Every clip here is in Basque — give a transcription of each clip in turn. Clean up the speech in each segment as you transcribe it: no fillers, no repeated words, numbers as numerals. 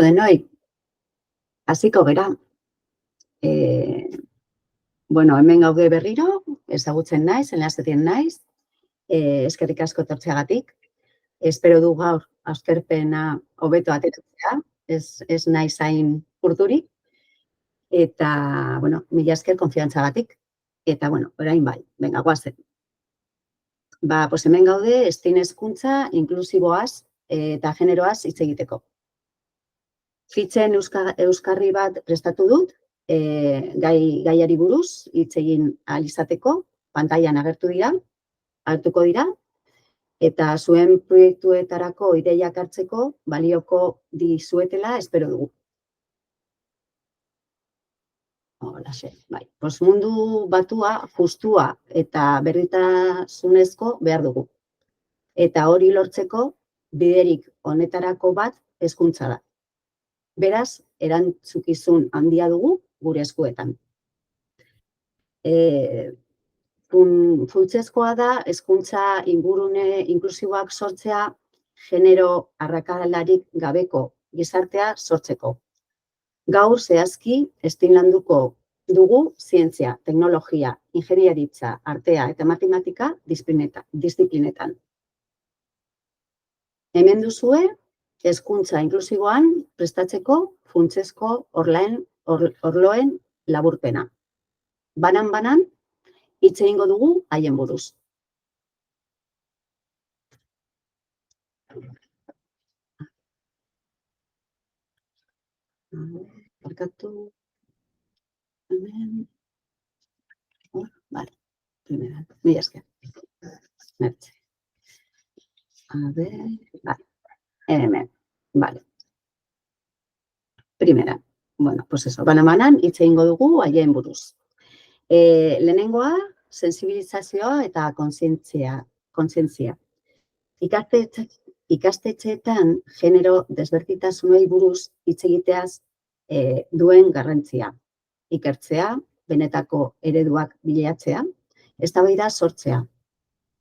Denoi, hasiko gera. Hemen gaude berriro, ezagutzen naiz, enlazetan naiz, eskerrik asko etortzeagatik. Espero du gaur askerpena hobeto ateratzea, ez naiz hain urduri, eta, mila esker konfiantzagatik. Eta, orain bai, venga, guazen. Hemen gaude, estein hezkuntza, inklusiboaz eta generoaz hitz egiteko. Fitzen euskarri bat prestatu dut, gaiari buruz, hitz egin ahal izateko, pantailan agertuko dira, eta zuen proiektuetarako ideiak hartzeko balioko dizuetela espero dugu. Holaxe, bai. Mundu batua, justua eta berdintasunezko behar dugu. Eta hori lortzeko biderik honetarako bat hezkuntza da. Beraz, erantzukizun handia dugu gure eskuetan. Funtsezkoa da hezkuntza ingurune inklusiboak sortzea genero arrakalarik gabeko gizartea sortzeko. Gaur zehazki estein landuko dugu zientzia, teknologia, ingeniaritza, artea eta matematika disziplinetan. Hemen duzue hezkuntza inklusiboan prestatzeko funtsezko orloen laburpena. Banan, hitz egingo dugu haien buruz. Barkatu. Hemen. Vale. Primera. Mila esker. Mertxe. Vale. Hemen. Vale. Primera. Banan, hitz egingo dugu haien buruz. Lehenengoa, sensibilizazioa eta kontzientzia. Ikastetxeetan genero desberdintasunei buruz hitz egiteaz duen garrantzia. Ikertzea, benetako ereduak bilatzea, eztabaida sortzea.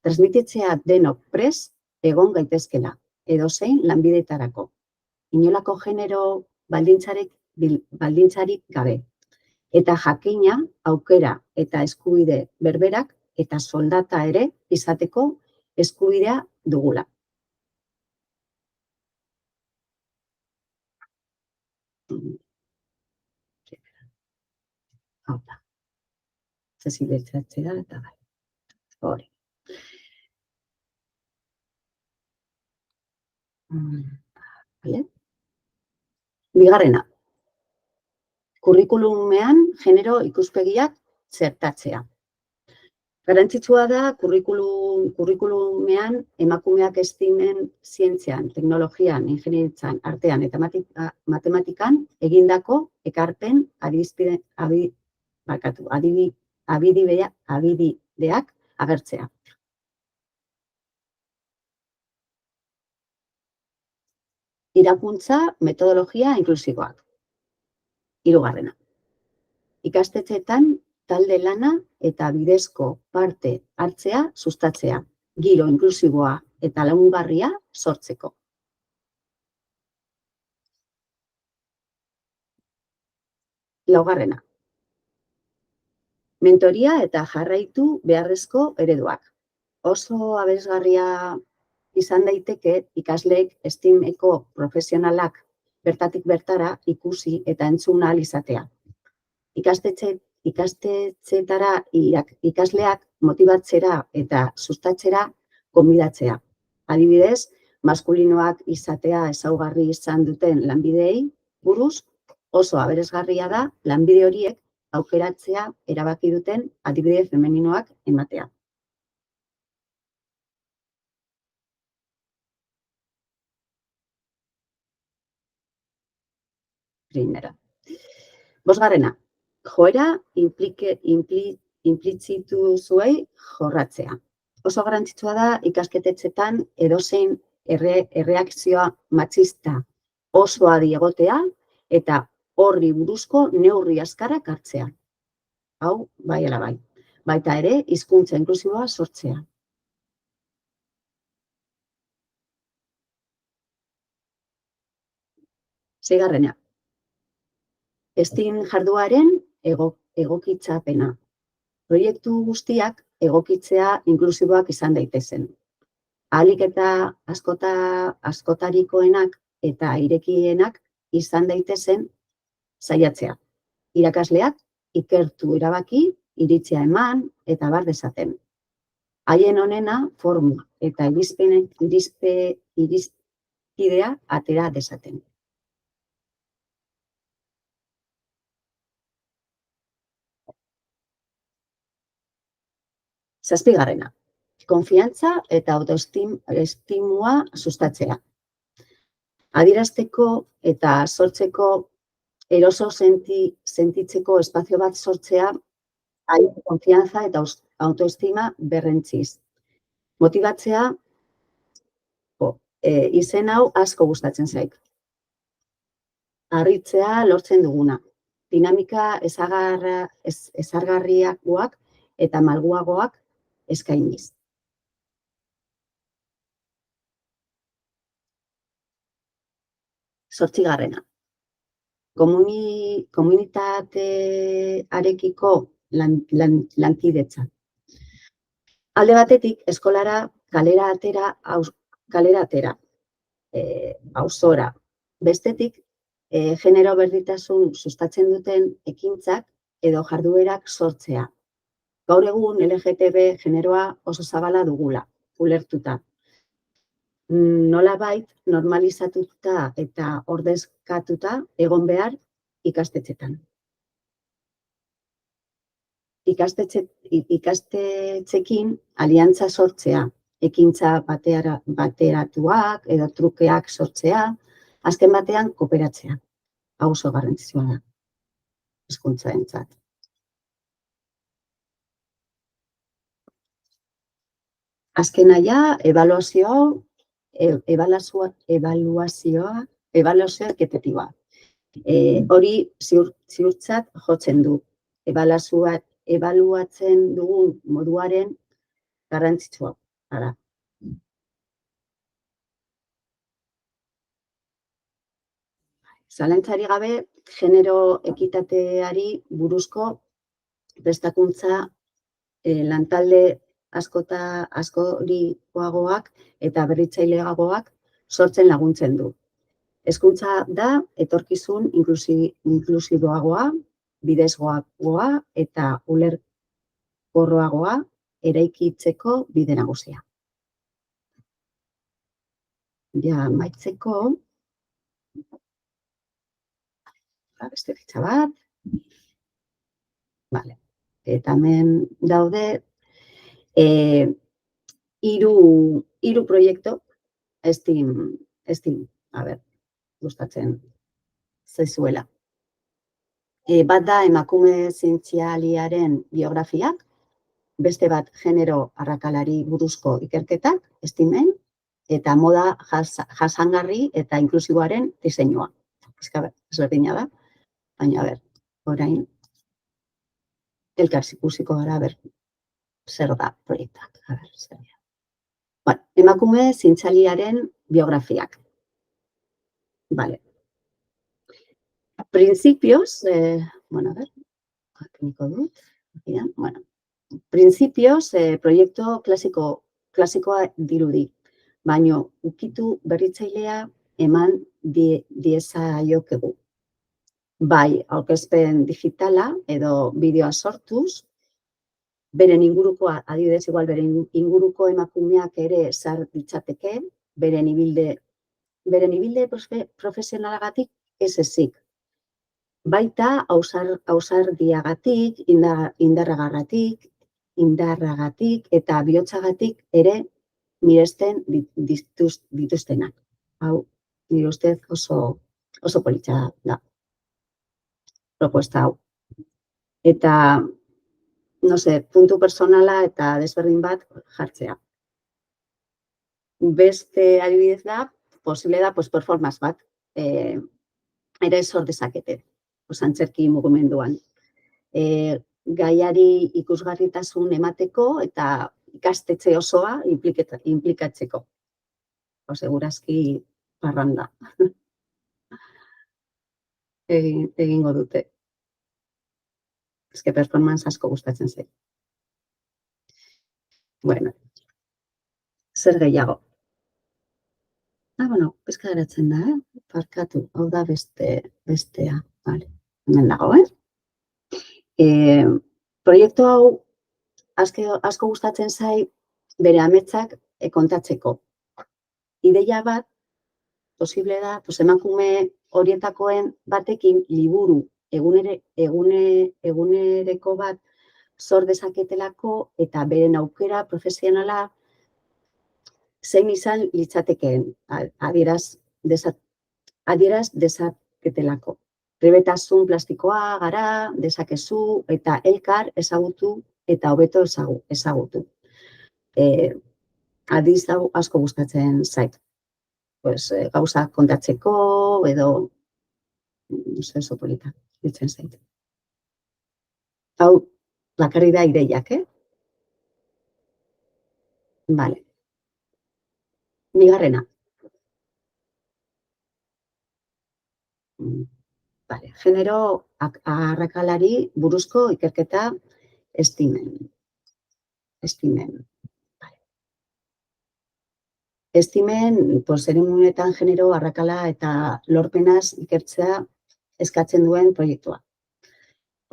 Transmititzea denok prest egon gaitezkela, edozein lanbideetarako. Inolako genero baldintzarik gabe. Eta jakina, aukera eta eskubide berberak eta soldata ere izateko eskubidea dugula. Hau da. Sensibilizatzea eta bai. Hori. Bigarrena. Kurrikulumean genero ikuspegiak txertatzea. Garrantzitsua da kurrikulumean emakumeak estimen zientzian, teknologian, ingeniaritzan, artean eta matematikan egindako ekarpen adibideak agertzea. Irakuntza metodologia inklusiboak. Hirugarrena. Ikastetxeetan talde lana eta bidezko parte hartzea sustatzea, giro inklusiboa eta lagungarria sortzeko. Laugarrena. Mentoria eta jarraitu beharrezko ereduak. Oso aberasgarria izan daiteke ikasleek estimeko profesionalak bertatik bertara ikusi eta entzun ahal izatea. Ikastetxeetara ikasleak motibatzera eta sustatzera gonbidatzea. Adibidez, maskulinoak izatea ezaugarri izan duten lanbideei buruz oso aberasgarria da lanbide horiek aukeratzea erabaki duten adibide femeninoak ematea. Primera. Bosgarrena. Joera inplizitu zuei jorratzea. Oso garrantzitsua da ikasketetxetan edozein erreakzioa matxista oso adi egotea eta horri buruzko neurri azkarrak hartzea. Hau, bai ala bai. Baita ere, hizkuntza inklusiboa sortzea. Seigarrena, STEAM jarduaren egokitzapena. Proiektu guztiak egokitzea inklusiboak izan daitezen. Ahalik eta askotarikoenak eta irekienak izan daitezen saiatzea. Irakasleak ikertu erabaki, iritzia eman eta bar dezaten. Haien onena forma eta irizpidea atera dezaten. Zazpigarrena, konfiantza eta autoestimua sustatzea. Adierazteko eta sortzeko eroso sentitzeko espazio bat sortzea, konfiantza eta autoestima berrentziz. Motibatzea, izen hau asko gustatzen zait. Harritzea lortzen duguna. Dinamika ezargarriagoak eta malguagoak eskainiz. Zortzigarrena. Komunitatearekiko lankidetza. Alde batetik, eskolara kalera atera, auzora. Bestetik, genero berdintasun sustatzen duten ekintzak edo jarduerak sortzea. Gaur egun LGTB generoa oso zabala dugula, ulertuta. Nolabait normalizatuta eta ordezkatuta egon behar ikastetxetan. Ikastetxekin aliantza sortzea, ekintza bateratuak edo trukeak sortzea, azken batean kooperatzea. Hau oso garrantzitsua da, hezkuntzarentzat. Azkena ja, ebaluazio eketetiba. Hori ziurtzat jotzen du. Ebaluatzen dugun moduaren garrantzitsua da. Zalantzari gabe, genero ekitateari buruzko prestakuntza lantalde askorikoagoak eta berritzaileagoak sortzen laguntzen du. Hezkuntza da etorkizun inklusiboagoa, bidezkoagoa eta ulerkorragoa eraikitzeko bide nagusia. Ja, amaitzeko, beste fitxa bat. Vale. Eta hemen daude hiru proiektu STEAM, gustatzen zaizuela. Bat da emakume zientzialiaren biografiak, beste bat genero arrakalari buruzko ikerketak, STEAMen, eta moda jasangarri eta inklusiboaren diseinua. Ezberdina da, baina orain elkar ikusiko gara zer da proiektuak. Emakume zientzialiaren biografiak. Vale. Principios, Principios, proiektu klasikoa dirudi, baino ukitu berritzailea eman diezaiokegu. Bai, aurkezpen digitala edo bideoa sortuz, beren ingurukoa, adibidez igual, beren inguruko emakumeak ere sar ditzateke, beren ibilde profesionalagatik ez ezik. Baita ausardiagatik, indarragatik eta bihotzagatik ere miresten dituztenak. Hau, nire ustez oso politxa da. Propuesta hau. Eta, puntu personala eta desberdin bat jartzea. Beste adibidez da, posible da, performance bat, ere sor dezakete, antzerki mugimenduan. Gaiari ikusgarritasun emateko eta ikastetxe osoa inplikatzeko. Segurazki parranda. egingo dute. Eske performance asko gustatzen zait. Bueno, zer gehiago? Bueno, pizka geratzen da, Parkatu, hau da bestea. Vale, hemen dago, Proiektu hau asko gustatzen zait bere ametsak kontatzeko. Ideia bat, posible da, emakume horietakoen batekin liburu egunereko bat sor dezaketelako eta beren aukera profesionala zein izan litzatekeen adieraz dezaketelako. Trebetasun plastikoa gara, dezakezu eta elkar ezagutu eta hobeto ezagutu. Adiz hau asko gustatzen zait. Gauza kontatzeko edo oso polita, ditzen zait. Hau, bakarri da ideiak, Vale. Bigarrena. Vale. Genero arrakalari buruzko ikerketa estimen. Vale. Estimen, eremunetan genero arrakala eta lorpenaz ikertzea eskatzen duen proiektua.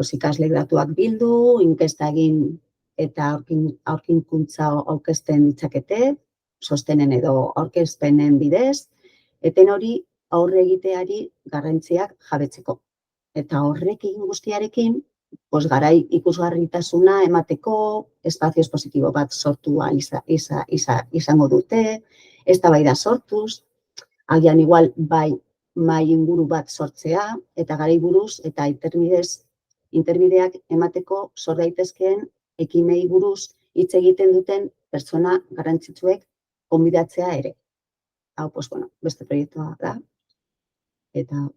Ikasleek datuak bildu, inkesta egin eta aurkikuntza aurkezten ditzakete, sostenen edo aurkezpenen bidez, eten hori aurre egiteari garrantziak jabetzeko. Eta horrekin guztiarekin, garai ikusgarritasuna emateko, espazio espositibo bat sortu izango dute, eztabaida sortuz, agian igual bai mahai inguru bat sortzea, eta garai buruz eta interbideak emateko sor daitezkeen ekimei buruz hitz egiten duten pertsona garrantzitsuek gonbidatzea ere. Hau, beste proiektua da, eta,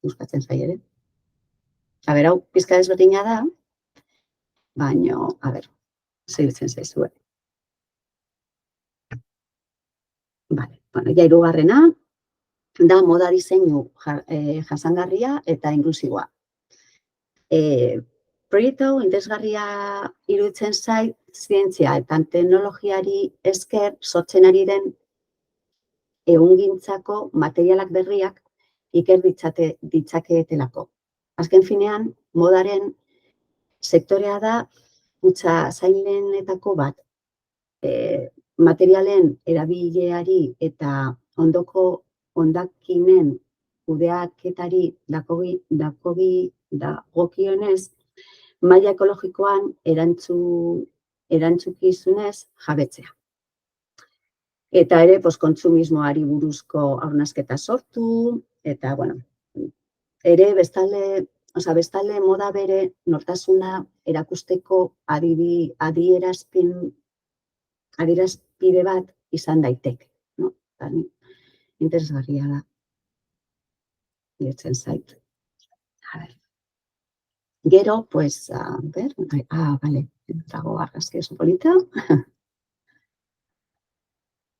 gustatzen zai ere. Hau, pizka desberdina da, baina, zer ditzen zaizue. Vale, hirugarrena da moda diseinu jasangarria eta inklusiboa. Proiektu hau interesgarria iruditzen zait zientzia eta teknologiari esker sortzen ari den egungintzako materialak berriak iker ditzaketelako. Azken finean, modaren sektorea da kutxa zainenetako bat. Materialen erabileari eta ondoko hondakinen kudeaketari dagokionez, maila ekologikoan erantzukizunez jabetzea. Eta ere, kontsumismoari buruzko hausnarketa sortu, eta, ere bestalde moda bere nortasuna erakusteko adierazpide bat izan daiteke. Interesgarria da. Iretzen zait. Gero, dago argazki oso polita.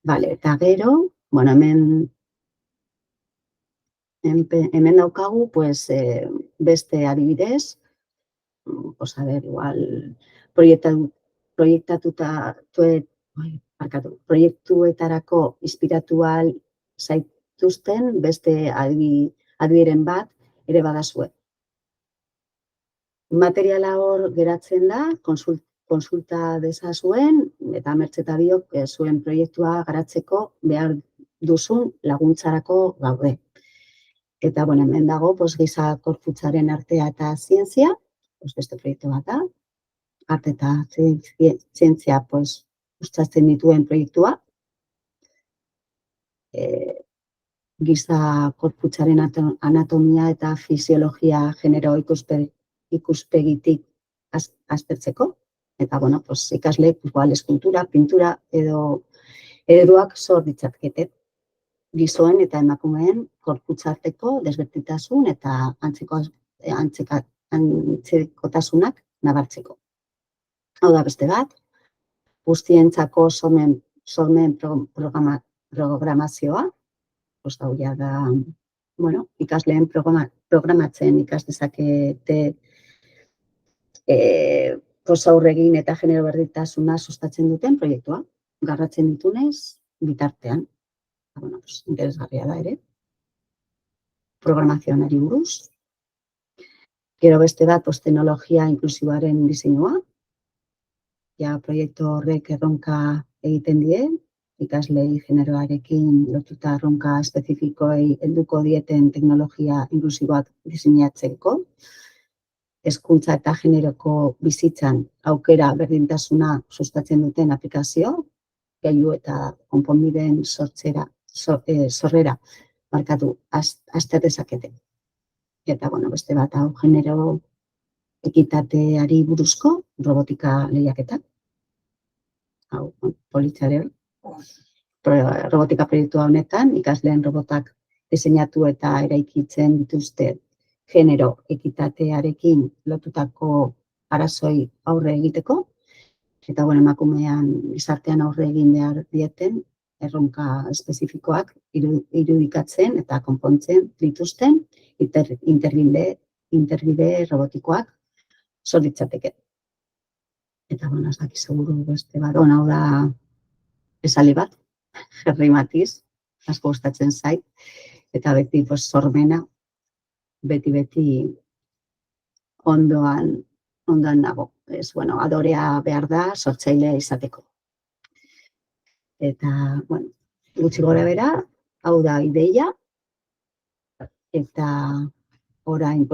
Eta gero, hemen daukagu, beste adibidez, proiektuetarako inspiratu ahal zaituzten beste adibideren bat ere badazue. Materiala hor geratzen da, konsulta dezazuen, eta Mertxe biok zuen proiektua garatzeko behar duzun laguntzarako gaude. Eta, hemen dago, giza gorputzaren artea eta zientzia, beste proiektu bat da, arte eta zientzia sustatzen dituen proiektua. Giza gorputzaren anatomia eta fisiologia genero ikuspegitik aztertzeko. Eta, ikasleek eskultura, pintura edo ereduak sor ditzakete. Gizoen eta emakumeen gorputzarteko desberdintasun eta antzekotasunak nabartzeko. Hau da beste bat, guztientzako sormen programazioa, hau da, ikasleen programatzen ikas dezakete aurregin eta genero berdintasuna sustatzen duten proiektua. Garratzen ditunez, bitartean. Bueno, interesgarria da ere. Programazioanari buruz. Gero beste bat, teknologia inklusiboaren diseinua. Ja, proiektu horrek erronka egiten die, ikaslei generoarekin lotuta erronka espezifikoei helduko dieten teknologia inklusiboak diseinatzeko. Hezkuntza eta generoko bizitzan aukera berdintasuna sustatzen duten aplikazio, gailu eta konponbideen sorrera markatu azter dezakete. Eta, bueno, beste bat hau genero ekitateari buruzko robotika lehiaketa. Hau, politzare robotika proiektua honetan, ikasleen robotak diseinatu eta eraikitzen dituzte genero ekitatearekin lotutako arazoi aurre egiteko. Eta, bueno, emakumean gizartean aurre egin behar dieten erronka espezifikoak irudikatzen eta konpontzen dituzten interbide robotikoak sorditzateke. Eta, bueno, ez daki seguru beste bat, hau da esaldi bat, Henry Matisse, asko gustatzen zait, eta beti sormena, beti ondoan nago. Ez, bueno, adorea behar da sortzailea izateko. Eta, bueno, gutxi gora bera, hau da ideia, eta orain,